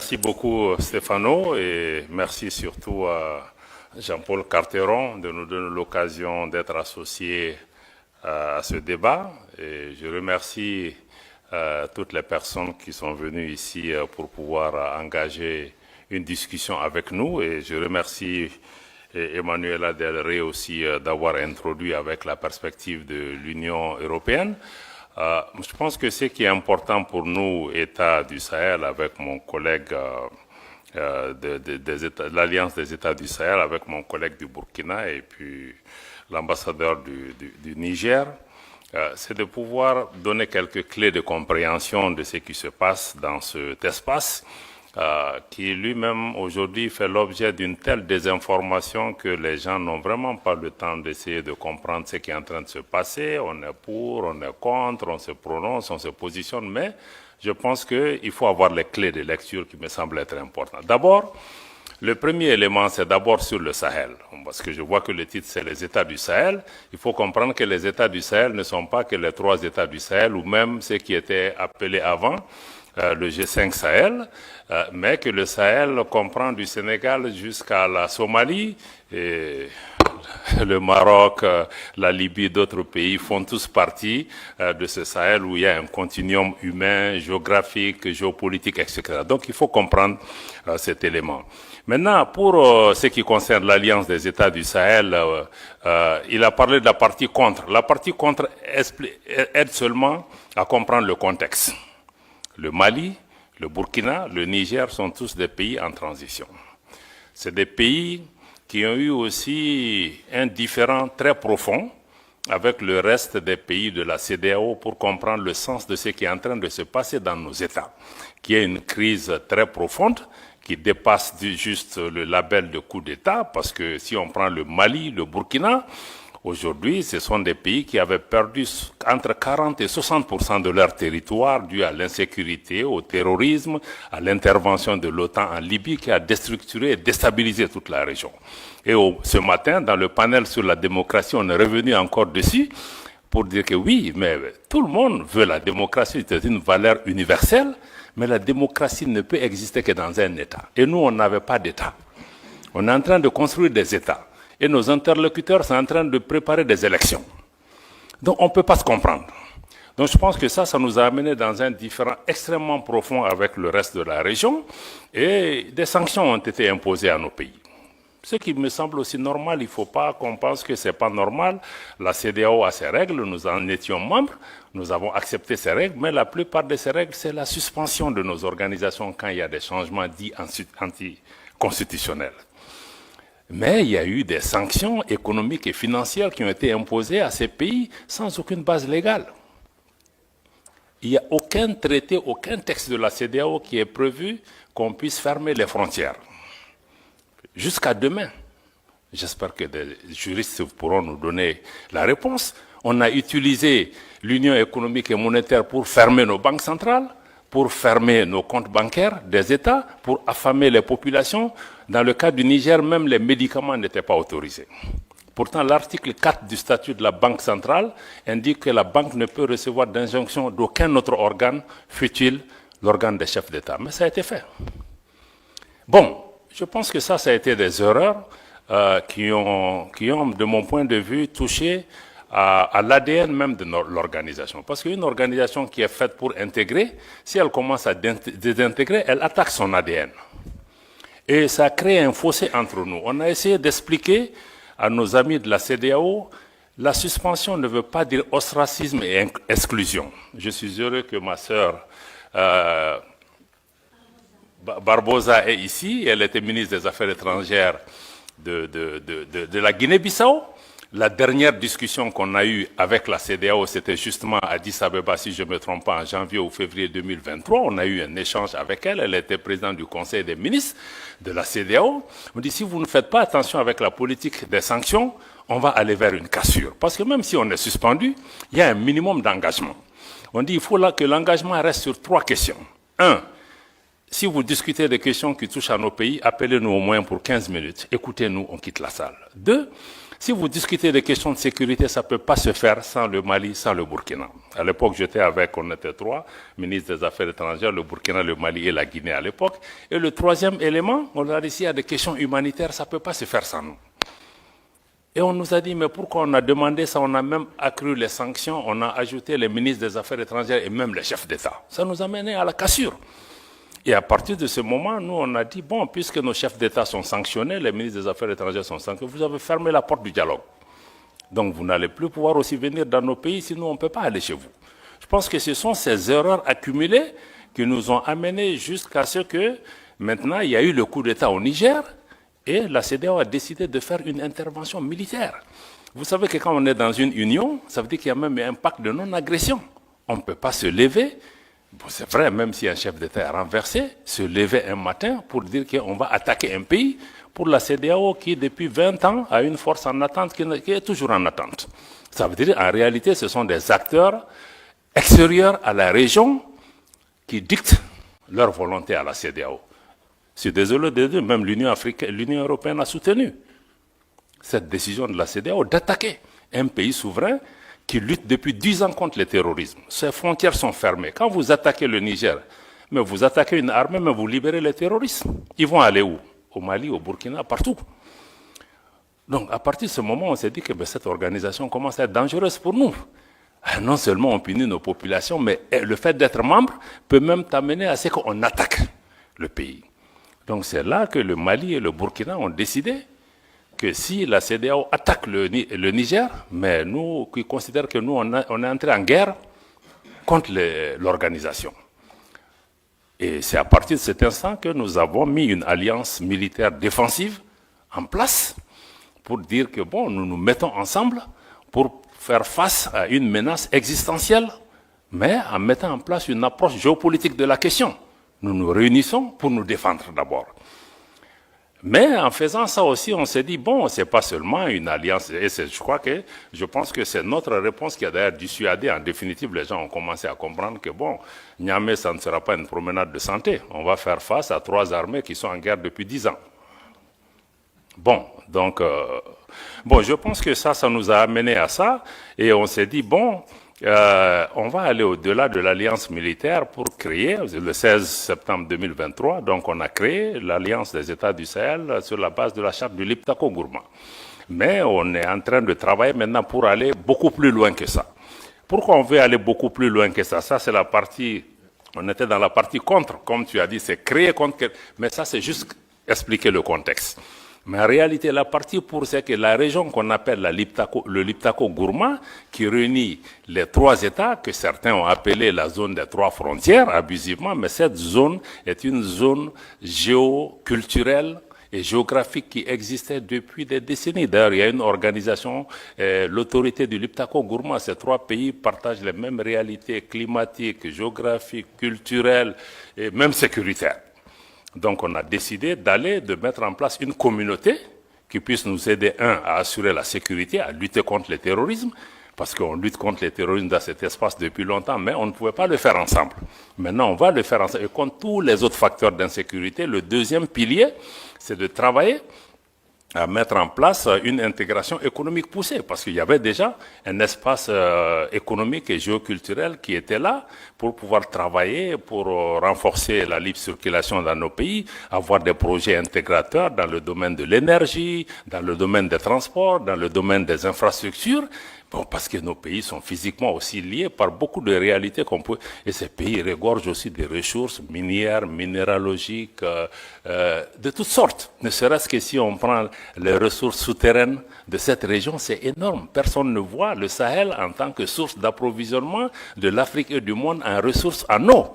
Merci beaucoup Stéphano et merci surtout à Jean-Paul Carteron de nous donner l'occasion d'être associés à ce débat. Et je remercie toutes les personnes qui sont venues ici pour pouvoir engager une discussion avec nous. Et je remercie Emmanuela Del Rey aussi d'avoir introduit avec la perspective de l'Union européenne. Je pense que ce qui est important pour nous, États du Sahel, avec mon collègue de l'Alliance des États du Sahel, avec mon collègue du Burkina et puis l'ambassadeur du Niger, c'est de pouvoir donner quelques clés de compréhension de ce qui se passe dans cet espace qui lui-même aujourd'hui fait l'objet d'une telle désinformation que les gens n'ont vraiment pas le temps d'essayer de comprendre ce qui est en train de se passer. On est pour, on est contre, on se prononce, on se positionne, mais je pense qu'il faut avoir les clés de lecture qui me semblent être importantes. D'abord, le premier élément, c'est d'abord sur le Sahel, parce que je vois que le titre, c'est les États du Sahel. Il faut comprendre que les États du Sahel ne sont pas que les 3 États du Sahel, ou même ceux qui étaient appelés avant le G5 Sahel, mais que le Sahel comprend du Sénégal jusqu'à la Somalie, et le Maroc, la Libye, d'autres pays font tous partie de ce Sahel où il y a un continuum humain, géographique, géopolitique, etc. Donc il faut comprendre cet élément. Maintenant, pour ce qui concerne l'Alliance des États du Sahel, il a parlé de la partie contre. La partie contre aide seulement à comprendre le contexte. Le Mali, le Burkina, le Niger sont tous des pays en transition. C'est des pays qui ont eu aussi un différend très profond avec le reste des pays de la CEDEAO pour comprendre le sens de ce qui est en train de se passer dans nos États, qui est une crise très profonde qui dépasse juste le label de coup d'État, parce que si on prend le Mali, le Burkina, aujourd'hui, ce sont des pays qui avaient perdu entre 40 et 60% de leur territoire dû à l'insécurité, au terrorisme, à l'intervention de l'OTAN en Libye qui a déstructuré et déstabilisé toute la région. Et ce matin, dans le panel sur la démocratie, on est revenu encore dessus pour dire que oui, mais tout le monde veut la démocratie, c'est une valeur universelle, mais la démocratie ne peut exister que dans un État. Et nous, on n'avait pas d'État. On est en train de construire des États. Et nos interlocuteurs sont en train de préparer des élections. Donc on ne peut pas se comprendre. Donc je pense que ça nous a amené dans un différend extrêmement profond avec le reste de la région et des sanctions ont été imposées à nos pays. Ce qui me semble aussi normal, il ne faut pas qu'on pense que ce n'est pas normal. La CEDEAO a ses règles, nous en étions membres, nous avons accepté ces règles, mais la plupart de ces règles, c'est la suspension de nos organisations quand il y a des changements dits anticonstitutionnels. Mais il y a eu des sanctions économiques et financières qui ont été imposées à ces pays sans aucune base légale. Il n'y a aucun traité, aucun texte de la CEDEAO qui est prévu qu'on puisse fermer les frontières. Jusqu'à demain. J'espère que des juristes pourront nous donner la réponse. On a utilisé l'Union économique et monétaire pour fermer nos banques centrales, pour fermer nos comptes bancaires des États, pour affamer les populations. Dans le cas du Niger, même les médicaments n'étaient pas autorisés. Pourtant, l'article 4 du statut de la Banque centrale indique que la banque ne peut recevoir d'injonction d'aucun autre organe, fût-il l'organe des chefs d'État. Mais ça a été fait. Bon, je pense que ça a été des erreurs qui ont, de mon point de vue, touché à l'ADN même de l'organisation. Parce qu'une organisation qui est faite pour intégrer, si elle commence à désintégrer, elle attaque son ADN. Et ça crée un fossé entre nous. On a essayé d'expliquer à nos amis de la CEDEAO, la suspension ne veut pas dire ostracisme et exclusion. Je suis heureux que ma sœur Barbosa est ici. Elle était ministre des Affaires étrangères de la Guinée-Bissau. La dernière discussion qu'on a eue avec la CEDEAO, c'était justement à Addis Abeba, si je ne me trompe pas, en janvier ou février 2023. On a eu un échange avec elle. Elle était présidente du Conseil des ministres de la CEDEAO. On dit, si vous ne faites pas attention avec la politique des sanctions, on va aller vers une cassure. Parce que même si on est suspendu, il y a un minimum d'engagement. On dit, il faut là que l'engagement reste sur 3 questions. 1, si vous discutez des questions qui touchent à nos pays, appelez-nous au moins pour 15 minutes. Écoutez-nous, on quitte la salle. 2, Si vous discutez des questions de sécurité, ça ne peut pas se faire sans le Mali, sans le Burkina. À l'époque, on était 3, ministres des Affaires étrangères, le Burkina, le Mali et la Guinée à l'époque. Et le troisième élément, on a dit, s'il y a des questions humanitaires, ça ne peut pas se faire sans nous. Et on nous a dit, mais pourquoi on a demandé ça? On a même accru les sanctions, on a ajouté les ministres des Affaires étrangères et même les chefs d'État. Ça nous a mené à la cassure. Et à partir de ce moment, nous, on a dit, bon, puisque nos chefs d'État sont sanctionnés, les ministres des Affaires étrangères sont sanctionnés, vous avez fermé la porte du dialogue. Donc, vous n'allez plus pouvoir aussi venir dans nos pays, sinon on ne peut pas aller chez vous. Je pense que ce sont ces erreurs accumulées qui nous ont amenés jusqu'à ce que, maintenant, il y a eu le coup d'État au Niger, et la CEDEAO a décidé de faire une intervention militaire. Vous savez que quand on est dans une union, ça veut dire qu'il y a même un pacte de non-agression. On ne peut pas se lever. Bon, c'est vrai, même si un chef d'État est renversé, se lever un matin pour dire qu'on va attaquer un pays, pour la CEDEAO qui, depuis 20 ans, a une force en attente qui est toujours en attente. Ça veut dire, en réalité, ce sont des acteurs extérieurs à la région qui dictent leur volonté à la CEDEAO. Je suis désolé de dire, même l'Union européenne a soutenu cette décision de la CEDEAO d'attaquer un pays souverain qui lutte depuis 10 ans contre le terrorisme. Ses frontières sont fermées. Quand vous attaquez le Niger, mais vous attaquez une armée, mais vous libérez les terroristes. Ils vont aller où? Au Mali, au Burkina, partout. Donc, à partir de ce moment, on s'est dit que cette organisation commence à être dangereuse pour nous. Non seulement on punit nos populations, mais le fait d'être membre peut même t'amener à ce qu'on attaque le pays. Donc, c'est là que le Mali et le Burkina ont décidé que si la CEDEAO attaque le Niger, mais nous qui considérons que nous, on est entré en guerre contre l'organisation. Et c'est à partir de cet instant que nous avons mis une alliance militaire défensive en place pour dire que bon, nous nous mettons ensemble pour faire face à une menace existentielle, mais en mettant en place une approche géopolitique de la question. Nous nous réunissons pour nous défendre d'abord. Mais en faisant ça aussi, on s'est dit, bon, c'est pas seulement une alliance, et je pense que c'est notre réponse qui a d'ailleurs dissuadé, en définitive, les gens ont commencé à comprendre que, bon, Niamey, ça ne sera pas une promenade de santé. On va faire face à 3 armées qui sont en guerre depuis 10 ans. Bon, donc, je pense que ça nous a amené à ça, et on s'est dit, bon, on va aller au-delà de l'alliance militaire pour créer, le 16 septembre 2023, donc on a créé l'alliance des États du Sahel sur la base de la charte du Liptako-Gourma. Mais on est en train de travailler maintenant pour aller beaucoup plus loin que ça. Pourquoi on veut aller beaucoup plus loin que ça? Ça, c'est la partie, on était dans la partie contre, comme tu as dit, c'est créer contre, mais ça, c'est juste expliquer le contexte. Mais en réalité, la partie pour c'est que la région qu'on appelle le Liptako-Gourma, qui réunit les 3 États, que certains ont appelé la zone des 3 frontières, abusivement, mais cette zone est une zone géoculturelle et géographique qui existait depuis des décennies. D'ailleurs, il y a une organisation, l'autorité du Liptako-Gourma, ces 3 pays partagent les mêmes réalités climatiques, géographiques, culturelles et même sécuritaires. Donc on a décidé de mettre en place une communauté qui puisse nous aider, à assurer la sécurité, à lutter contre le terrorisme, parce qu'on lutte contre le terrorisme dans cet espace depuis longtemps, mais on ne pouvait pas le faire ensemble. Maintenant, on va le faire ensemble. Et contre tous les autres facteurs d'insécurité, le deuxième pilier, c'est de travailler à mettre en place une intégration économique poussée, parce qu'il y avait déjà un espace économique et géoculturel qui était là pour pouvoir travailler, pour renforcer la libre circulation dans nos pays, avoir des projets intégrateurs dans le domaine de l'énergie, dans le domaine des transports, dans le domaine des infrastructures. Bon, parce que nos pays sont physiquement aussi liés par beaucoup de réalités qu'on peut... Et ces pays regorgent aussi des ressources minières, minéralogiques, de toutes sortes. Ne serait-ce que si on prend les ressources souterraines de cette région, c'est énorme. Personne ne voit le Sahel en tant que source d'approvisionnement de l'Afrique et du monde en ressources en eau.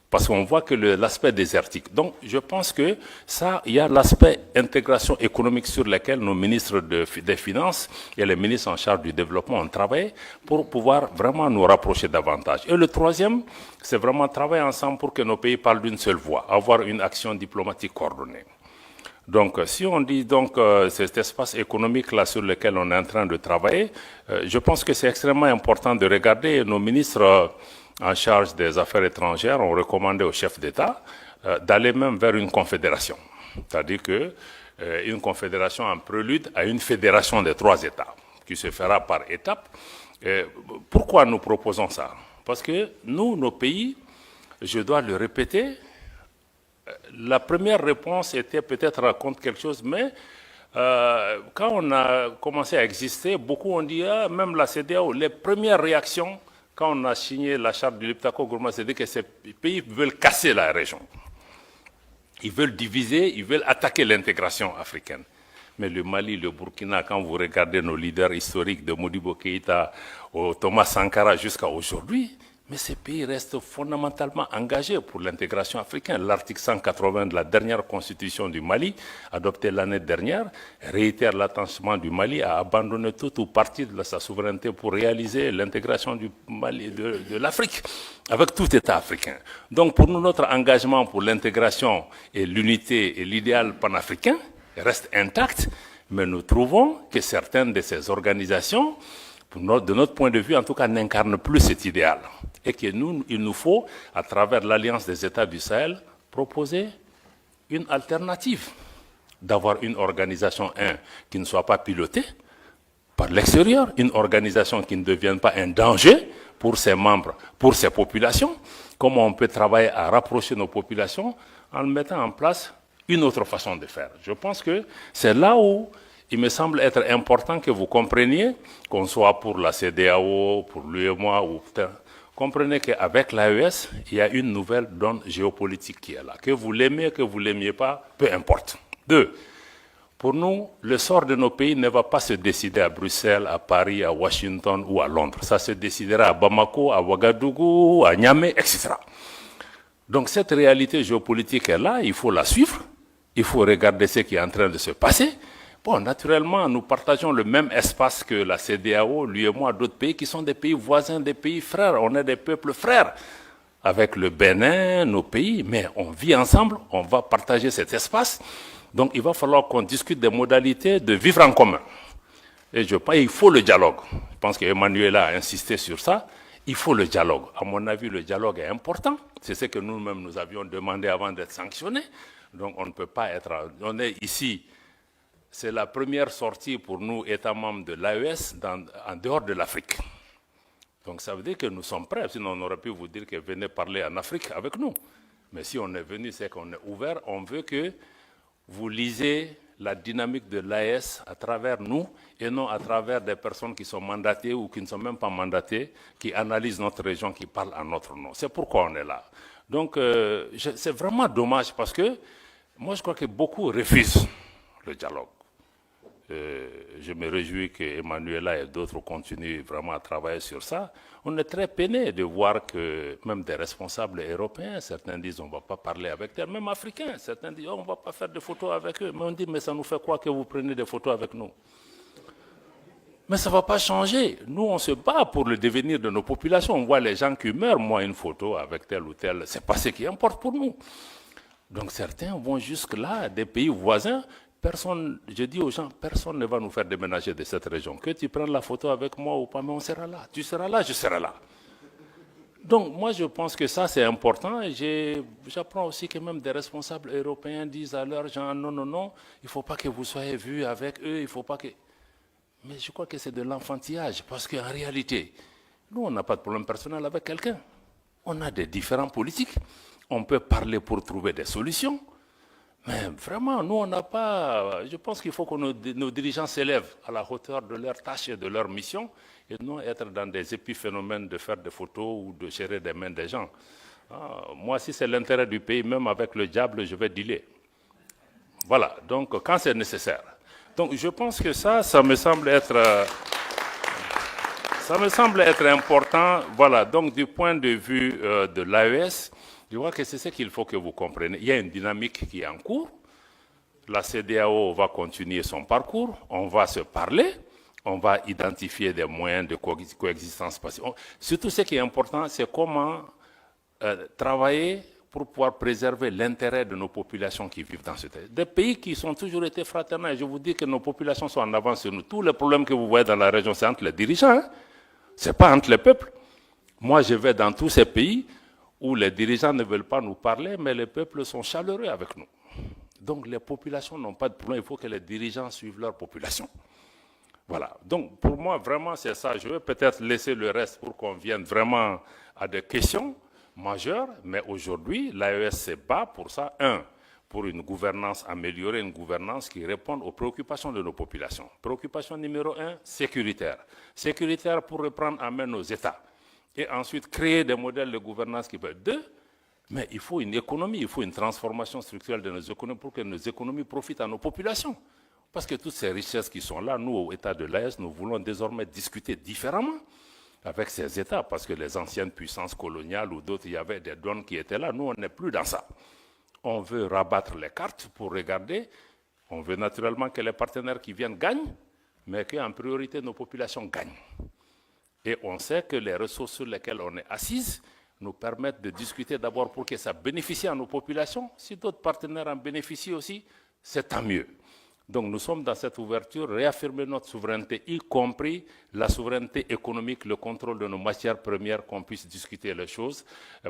Parce qu'on voit que l'aspect désertique. Donc, je pense que ça, il y a l'aspect intégration économique sur lequel nos ministres des Finances et les ministres en charge du développement ont travaillé pour pouvoir vraiment nous rapprocher davantage. Et le troisième, c'est vraiment travailler ensemble pour que nos pays parlent d'une seule voix, avoir une action diplomatique coordonnée. Donc, si on dit donc cet espace économique-là sur lequel on est en train de travailler, je pense que c'est extrêmement important de regarder nos ministres en charge des affaires étrangères ont recommandé aux chefs d'État d'aller même vers une confédération. C'est-à-dire une confédération en prélude à une fédération des 3 États, qui se fera par étapes. Pourquoi nous proposons ça? Parce que nous, nos pays, je dois le répéter, la première réponse était peut-être raconte quelque chose, mais quand on a commencé à exister, beaucoup ont dit, même la CEDEAO, les premières réactions, quand on a signé la charte du Liptako-Gourma, c'est que ces pays veulent casser la région. Ils veulent diviser, ils veulent attaquer l'intégration africaine. Mais le Mali, le Burkina, quand vous regardez nos leaders historiques de Modibo Keïta au Thomas Sankara jusqu'à aujourd'hui, mais ces pays restent fondamentalement engagés pour l'intégration africaine. L'article 180 de la dernière constitution du Mali, adoptée l'année dernière, réitère l'attachement du Mali à abandonner tout ou partie de sa souveraineté pour réaliser l'intégration du Mali, de l'Afrique, avec tout État africain. Donc pour nous, notre engagement pour l'intégration et l'unité et l'idéal panafricain reste intact, mais nous trouvons que certaines de ces organisations, de notre point de vue, en tout cas, n'incarnent plus cet idéal. Et que il nous faut, à travers l'Alliance des États du Sahel, proposer une alternative. D'avoir une organisation, qui ne soit pas pilotée par l'extérieur, une organisation qui ne devienne pas un danger pour ses membres, pour ses populations. Comment on peut travailler à rapprocher nos populations en mettant en place une autre façon de faire. Je pense que c'est là où il me semble être important que vous compreniez, qu'on soit pour la CEDEAO, pour l'UEMOA, ou comprenez qu'avec l'AES, il y a une nouvelle donne géopolitique qui est là. Que vous l'aimez, que vous ne l'aimiez pas, peu importe. 2. Pour nous, le sort de nos pays ne va pas se décider à Bruxelles, à Paris, à Washington ou à Londres. Ça se décidera à Bamako, à Ouagadougou, à Niamey, etc. Donc cette réalité géopolitique est là, il faut la suivre, il faut regarder ce qui est en train de se passer. Bon, naturellement, nous partageons le même espace que la CEDEAO, l'UEMOA, d'autres pays qui sont des pays voisins, des pays frères. On est des peuples frères avec le Bénin, nos pays, mais on vit ensemble, on va partager cet espace. Donc il va falloir qu'on discute des modalités de vivre en commun. Et je pense qu'il faut le dialogue. Je pense qu'Emmanuel a insisté sur ça. Il faut le dialogue. À mon avis, le dialogue est important. C'est ce que nous-mêmes nous avions demandé avant d'être sanctionnés. Donc on ne peut pas être... On est ici... C'est la première sortie pour nous, États membres de l'AES, en dehors de l'Afrique. Donc ça veut dire que nous sommes prêts, sinon on aurait pu vous dire que venez parler en Afrique avec nous. Mais si on est venu, c'est qu'on est ouvert, on veut que vous lisez la dynamique de l'AES à travers nous et non à travers des personnes qui sont mandatées ou qui ne sont même pas mandatées, qui analysent notre région, qui parlent en notre nom. C'est pourquoi on est là. Donc c'est vraiment dommage parce que moi je crois que beaucoup refusent le dialogue. Je me réjouis qu'Emmanuela et d'autres continuent vraiment à travailler sur ça. On est très peiné de voir que même des responsables européens, certains disent on ne va pas parler avec eux, même africains, certains disent on ne va pas faire de photos avec eux. Mais on dit mais ça nous fait quoi que vous preniez des photos avec nous? Mais ça ne va pas changer. Nous, on se bat pour le devenir de nos populations. On voit les gens qui meurent, moi une photo avec tel ou tel, ce n'est pas ce qui importe pour nous. Donc certains vont jusque-là, des pays voisins. Personne, je dis aux gens, personne ne va nous faire déménager de cette région. Que tu prennes la photo avec moi ou pas, mais on sera là. Tu seras là, je serai là. Donc moi je pense que ça c'est important. Et j'apprends aussi que même des responsables européens disent à leurs gens, non, non, non, il ne faut pas que vous soyez vus avec eux, il ne faut pas que... Mais je crois que c'est de l'enfantillage, parce qu'en réalité, nous on n'a pas de problème personnel avec quelqu'un. On a des différends politiques, on peut parler pour trouver des solutions. Mais vraiment, nous, on n'a pas... Je pense qu'il faut que nos dirigeants s'élèvent à la hauteur de leur tâche et de leur mission et non être dans des épiphénomènes de faire des photos ou de gérer des mains des gens. Moi, si c'est l'intérêt du pays, même avec le diable, je vais dealer. Voilà, donc quand c'est nécessaire. Donc je pense que ça me semble être... ça me semble être important. Voilà, donc du point de vue de l'AES, je vois que c'est ce qu'il faut que vous compreniez. Il y a une dynamique qui est en cours. La CEDEAO va continuer son parcours. On va se parler. On va identifier des moyens de coexistence pacifique. Surtout, ce qui est important, c'est comment travailler pour pouvoir préserver l'intérêt de nos populations qui vivent dans ce pays. Des pays qui ont toujours été fraternels. Je vous dis que nos populations sont en avance sur nous. Tous les problèmes que vous voyez dans la région, c'est entre les dirigeants. Hein? Ce n'est pas entre les peuples. Moi, je vais dans tous ces pays où les dirigeants ne veulent pas nous parler, mais les peuples sont chaleureux avec nous. Donc les populations n'ont pas de problème, il faut que les dirigeants suivent leur population. Voilà, donc pour moi, vraiment, c'est ça. Je vais peut-être laisser le reste pour qu'on vienne vraiment à des questions majeures, mais aujourd'hui, l'AES se bat pour ça. Pour une gouvernance, améliorer une gouvernance qui réponde aux préoccupations de nos populations. Préoccupation numéro 1, sécuritaire. Sécuritaire pour reprendre en main nos États. Et ensuite, créer des modèles de gouvernance qui peuvent. 2, mais il faut une économie, il faut une transformation structurelle de nos économies pour que nos économies profitent à nos populations. Parce que toutes ces richesses qui sont là, nous, au État de l'AES, nous voulons désormais discuter différemment avec ces États, parce que les anciennes puissances coloniales ou d'autres, il y avait des donnes qui étaient là. Nous, on n'est plus dans ça. On veut rabattre les cartes pour regarder. On veut naturellement que les partenaires qui viennent gagnent, mais qu'en priorité, nos populations gagnent. Et on sait que les ressources sur lesquelles on est assise nous permettent de discuter d'abord pour que ça bénéficie à nos populations. Si d'autres partenaires en bénéficient aussi, c'est tant mieux. Donc nous sommes dans cette ouverture, réaffirmer notre souveraineté, y compris la souveraineté économique, le contrôle de nos matières premières, qu'on puisse discuter les choses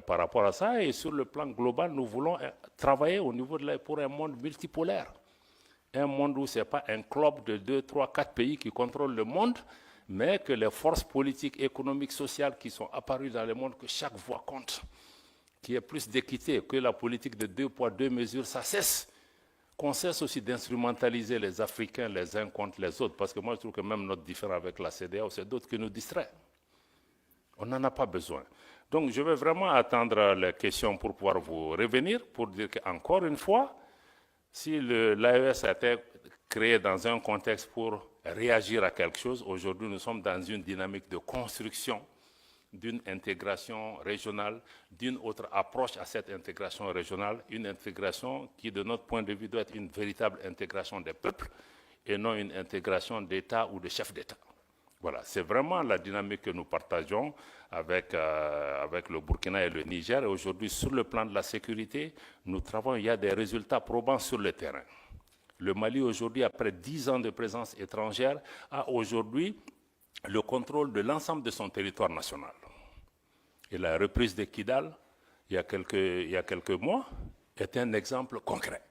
par rapport à ça. Et sur le plan global, nous voulons travailler au niveau pour un monde multipolaire. Un monde où ce n'est pas un club de 2, 3, 4 pays qui contrôlent le monde, mais que les forces politiques, économiques, sociales qui sont apparues dans le monde, que chaque voix compte, qu'il y ait plus d'équité, que la politique de 2 poids, 2 mesures, ça cesse. Qu'on cesse aussi d'instrumentaliser les Africains les uns contre les autres, parce que moi je trouve que même notre différend avec la CEDEAO, c'est d'autres qui nous distraient. On n'en a pas besoin. Donc je vais vraiment attendre les questions pour pouvoir vous revenir, pour dire qu'encore une fois, si l'AES a été créé dans un contexte pour réagir à quelque chose, aujourd'hui nous sommes dans une dynamique de construction d'une intégration régionale, d'une autre approche à cette intégration régionale, une intégration qui, de notre point de vue, doit être une véritable intégration des peuples et non une intégration d'État ou de chefs d'État. Voilà, c'est vraiment la dynamique que nous partageons avec le Burkina et le Niger. Et aujourd'hui, sur le plan de la sécurité, nous travaillons, il y a des résultats probants sur le terrain. Le Mali, aujourd'hui, après 10 ans de présence étrangère, a aujourd'hui le contrôle de l'ensemble de son territoire national. Et la reprise de Kidal, il y a quelques mois, est un exemple concret.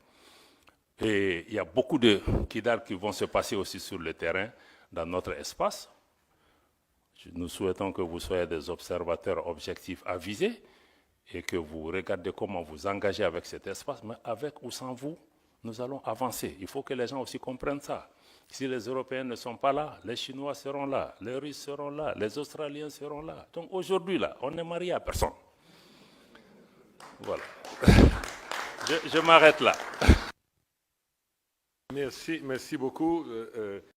Et il y a beaucoup de Kidal qui vont se passer aussi sur le terrain, dans notre espace. Nous souhaitons que vous soyez des observateurs objectifs avisés et que vous regardez comment vous engagez avec cet espace, mais avec ou sans vous, nous allons avancer. Il faut que les gens aussi comprennent ça. Si les Européens ne sont pas là, les Chinois seront là, les Russes seront là, les Australiens seront là. Donc aujourd'hui, là, on n'est marié à personne. Voilà. Je m'arrête là. Merci beaucoup.